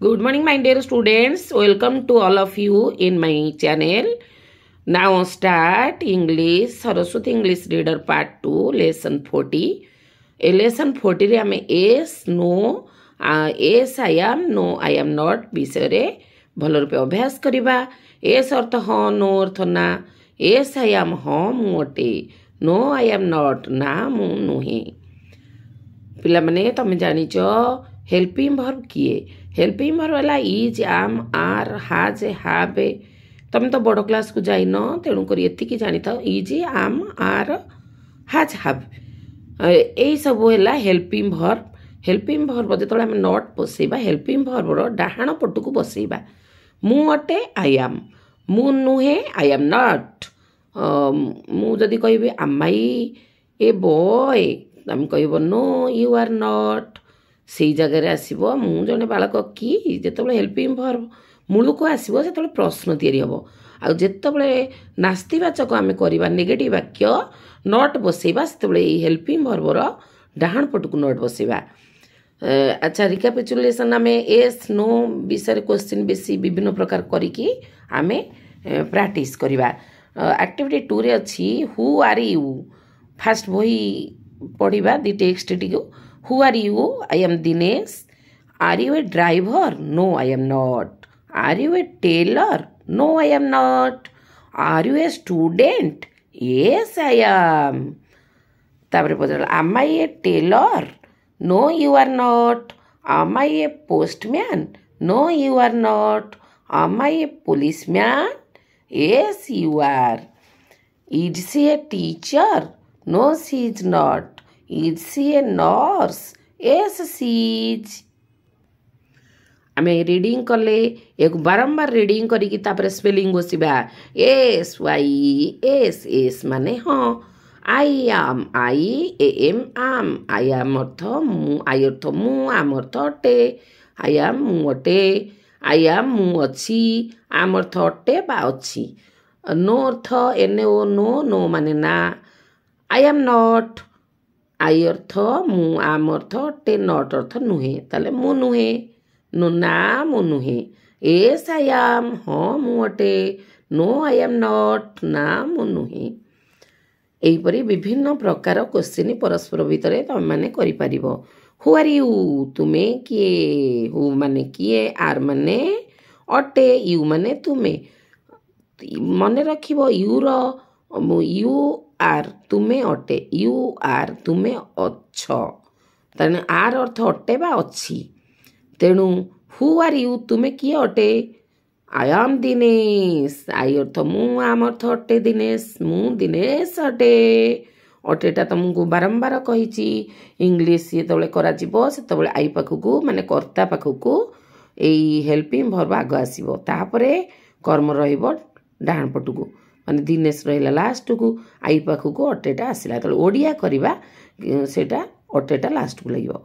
Good morning, my dear students. Welcome to all of you in my channel. Now start English, Saraswati English Reader Part 2, Lesson 40. A Lesson 40 रे आमे yes, no, yes I am, no I am not विषय रे भल रूपे अभ्यास करिबा. yes अर्थ हाँ, no अर्थ ना. yes I am हाँ मु अटे. no I am not ना मु नुहे. पिला माने तमे जानिच हेल्पिंग वर्ब किए. हेल्पिंग वर्ब वाला इज आम आर हाज हाव. तुम तो बड़ क्लास को जाइन तेणुक ये जानी था इज आम आर हाज हाव यही सब है हेल्पिंग वर्ब. हेल्पिंग वर्ब जो आम नट बसैबा हेल्पिंग वर्बर डाहाण पट को बसैबा. मु अटे आई एम. मु नुहे आई एम नट. मुझे कहबी आम आई ए बॉय तुम कह नो यू आर नट. से जगह आसो मु जड़े बालक कि जो हेल्पिंग वर्ब मूल को आसो से प्रश्न तैयारी हम. आतेबले नास्तिवाचक आम करवा नेगेटिव वाक्य नट बसैबा से हेल्पिंग वर्बर डाहाण पट को नट बसैबा. अच्छा रिकापिचुलेसन आम एस नो विषय क्वेश्चन बेसी विभिन्न प्रकार करिकी आमे प्रैक्टिस करवा. एक्टिविटी 2 रे अच्छी हु आर यू. फास्ट बही पढ़ा दी टेक्स्ट टी. Who are you. I am Dinesh. Are you a driver. No I am not. Are you a tailor. No I am not. Are you a student. Yes I am. तापर पचार am I a tailor. No you are not. Am I a postman. No you are not. Am I a policeman. Yes you are. Is she a teacher. No she is not. Is she a nurse? Yes, she is. आमे reading कले एक बारंबार reading करिकी तापर spelling बसिबा. Yes Y S. Yes माने हाँ. आई am I A M आम. आई एम अर्थ मु. आई अर्थ मु. आम अर्थ अटे. आई एम मु अटे. आई एम मु अच्छी. आम अर्थ अटे बा अच्छी. नो अर्थ एन ओ नो. नो माने ना. I am not. आई अर्थ मु. आम अर्थ अटे. नट अर्थ नुहे. ताले मु नुहे. नु ना मु नुहे. एस आई एम हाँ मु अटे. नो आई एम नट ना मु नुहे. एहीपरि विभिन्न प्रकार क्वेश्चन परस्पर भितर तुम मैंने कर. Who are you. तुमे किए. हु माने किए. आर माने अटे. यू माने तुमे. मन रखिबो यूर यू आर तुमे अटे. यू आर तुमे अच्छ. तेणु आर अर्थ अटे बा अच्छी. तेणु हु आर यू तुमे किए अटे. आई एम दिनेश. आई अर्थ मु. आम अर्थ अटे दिनेश. मु दिनेश अटे. अटेटा तुमको बारंबार कही. इंग्लीश जिते कर आई पाखक माने कर्ता पाखक यही हेल्पिंग वर्ब आग आसो. तापर कर्म रहाण पटू माने दिनेश रहा लास्ट को. आई पाखक अटेटा आसला. तो ओडिया करवा सेटा अटेटा लास्ट को लगे.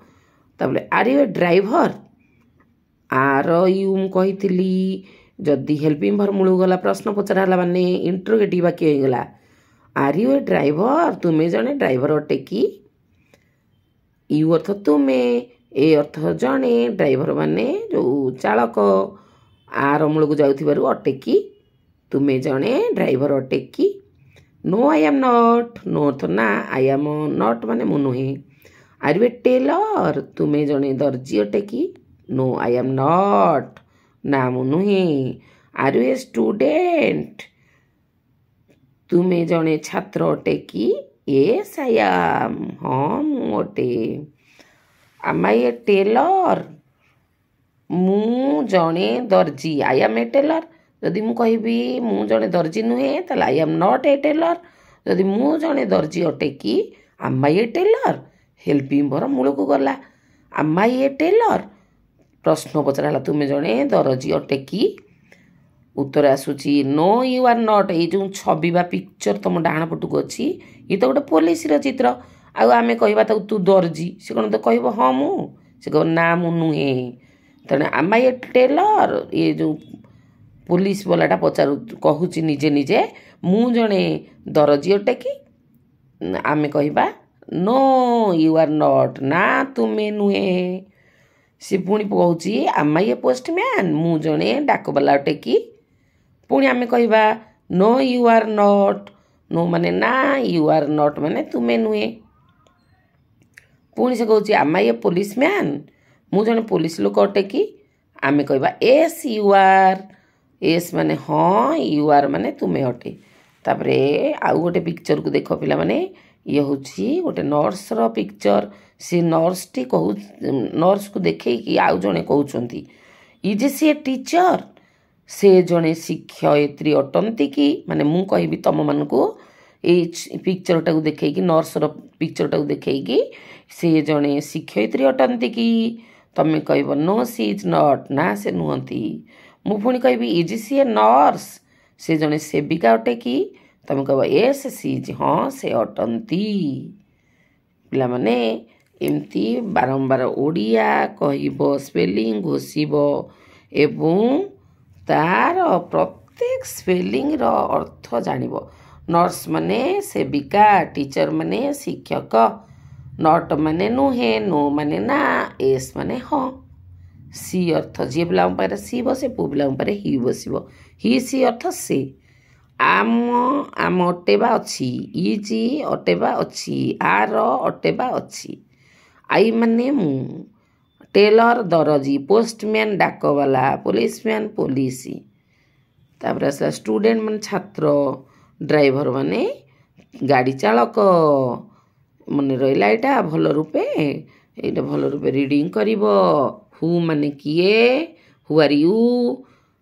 तापर are you a driver. Are you कही जदि हेल्पिंग वर्ब मूल गला प्रश्न पचराला माने इंटरोगेटिव वाक्य होगला. Are you a driver. तुम्हें जड़े ड्राइवर अटे कि. यू अर्थ तुमे. ए अर्थ जड़े. ड्राइवर माने जो चालक. आर मूल को जाऊँ अटे कि. तुम्हें जड़े ड्राइवर अटे कि. No I am not. No अर्थ ना. आई एम नट माने मु नुहे. Are you a tailor. तुम्हें जड़े दर्जी अटे कि. नो आई एम नट ना मु नुहे. Are you a student. तुम्हें जड़े छात्र अटे कि. येस आई एम हाँ मु अटे. आम आई ए टेलर. मु जड़े दर्जी. I am a tailor. जदि मु कहबी मु जड़े दर्जी नुहे ताले I am not a tailor. जदि मु जड़े दर्जी अटे कि. Am I a tailor. Helping verb मूल को गला. आम आई ए टेलर. प्रश्न पचराला तुम्हें जड़े दर्जी अटे कि. उत्तर आसूची नो यू आर नट. ये जो छवि बा पिक्चर तुम डाण पटक अच्छी ये तो गोटे पुलिस चित्र. आम कह तू दर्जी से कौन तो कह हाँ मु. से कह ना मु नुहे. तेणु आम आई ए टेलर. ये जो पुलिस वालाटा पचार कहूँ निजे निजे मु जड़े दर्जी अटे कि. आम कह नो यू आर नट ना तुम्हें नुहे. सी पुणी कहूँ आम आई ए पोस्टमैन मु जड़े डाकबाला अटे कि पुणी आम कहवा no you are not no माने ना यू आर नॉट माने तुमे नुहे पुणी से कहूँ आम आई ए पुलिसमैन मु जड़े पुलिस लोक अटे कि आम कहवा एस यू आर एस माने हाँ यू आर माने तुमे अटे तापरे आउ गोटे पिक्चर को देख पिला माने ये हूँ गोटे नर्स रो पिक्चर से नर्स टी कहू नर्स को देखे कि आउ जड़े कहते इज सी ए टीचर से जड़े शिक्षयित्री अटंती कि माने मु कहबी तुम मानकू ये पिक्चर टाक देखे कि नर्स रो पिक्चर टाक देखे कि से जड़े शिक्षयित्री अटंती कि तमें कहब नो सी इज नॉट ना से नुहति मु पुणी कहबी इज सी ए नर्स से जड़े सेविका अटे कि तमें कह एस सी इज हाँ से अटंती पिला माने एमती बारंबार ओडिया कहब स्पेलिंग घोषिब एवं तार प्रत्येक स्पेलिंग रो अर्थ जानिब नर्स माने सेविका टीचर माने शिक्षक नॉट माने नुहे नो माने ना एस माने हाँ सी अर्थ जी पिला सी बसे पु पिला हि बस हि सी अर्थ से आम आम अटेबा अच्छी इजी अटेबा अच्छी आर अटेबा अच्छी आई माने मु टेलर दरजी पोस्टमैन डाकवाला पुलिसमैन पुलिस तापर आसला स्टूडेंट मान छात्र ड्राइवर माने गाड़ी चालक मन रहा यहाँ भल रूपे ये भल रूपे रीडिंग करिब हु माने किए who are you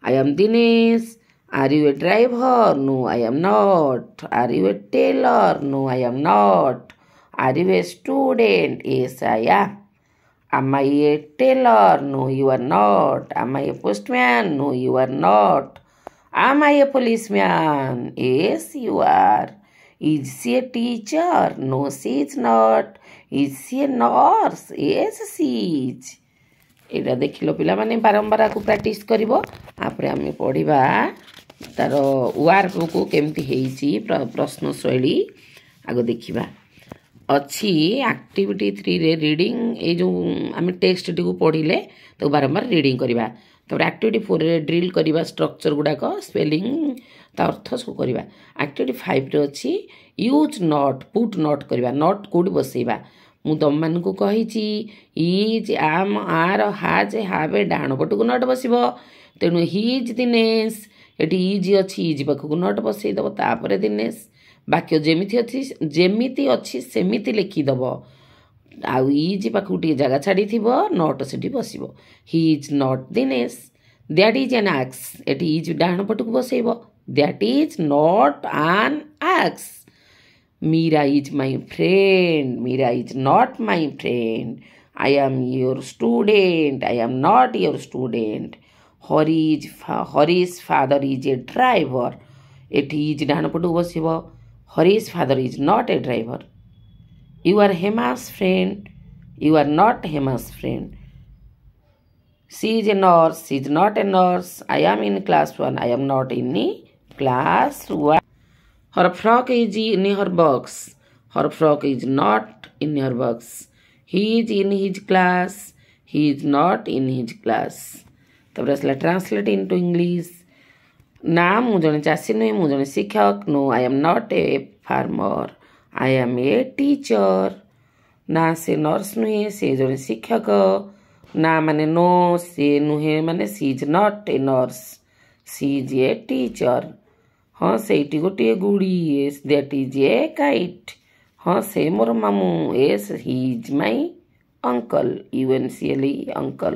I am Dinesh are you a driver no I am not are you a tailor no I am not are you a student yes I am I a tailor no you are not am I a postman no you are not am I a policeman yes you are Is she a teacher? No, she is not. Is she a nurse? Yes, she is. एटा देखिल पिला माने बारंबार को practice करिवो आपरे आमे पढिबा तार work को केमती हेइची प्रश्न शैली आगो देखिबा अच्छी एक्टिविटी 3 रे रीडिंग ए जो आमे टेक्स्ट टी को पढिले तो बारंबार रीडिंग करिबा तब एक्टिविटी 4 रे ड्रिल करिबा स्ट्रक्चर गुडा को स्पेलिंग ता अर्थ सब करिबा एक्टिविटी 5 रे अछि यूज नॉट पुट नॉट करिबा नॉट कोड बसेबा मु तम मान को कहिची इज आम आर हाज हावे डाण पटको नॉट बसिबो तेनु हिज दिनेश एटी इज अछि इज पाखको नॉट बसै दबो तापरे दिनेश वाक्य जेमिति अछि सेमिति लिखि दबो आउ इज पाखु टी जगह छाड़ी थिबो नॉट सेठी बसिबो he is not Dinesh that is an axe एटी इज डाण पटको बसैबो that is not an axe Meera is my friend. Meera is not my friend. I am your student. I am not your student. Hari's father is a driver. It is डाण पटु बसिबो Hari's father is not a driver. You are Hema's friend. You are not Hema's friend. She is a nurse. She is not a nurse. I am in class 1. I am not in class 1. Her frock is in her box. Her frock is not in her box. He is in his class. He is not in his class. तब रसला translate into English. ना मु जने चासी नुहे मु जने शिक्षक. No, I am not a farmer. I am a teacher. ना से नर्स नुहे से जने शिक्षक. ना माने no से नुहे माने she is not a nurse. She is a teacher. हाँ सेठी गोटे Gudi S that is a kite हाँ से मोर मामू S he is my uncle UNCLE uncle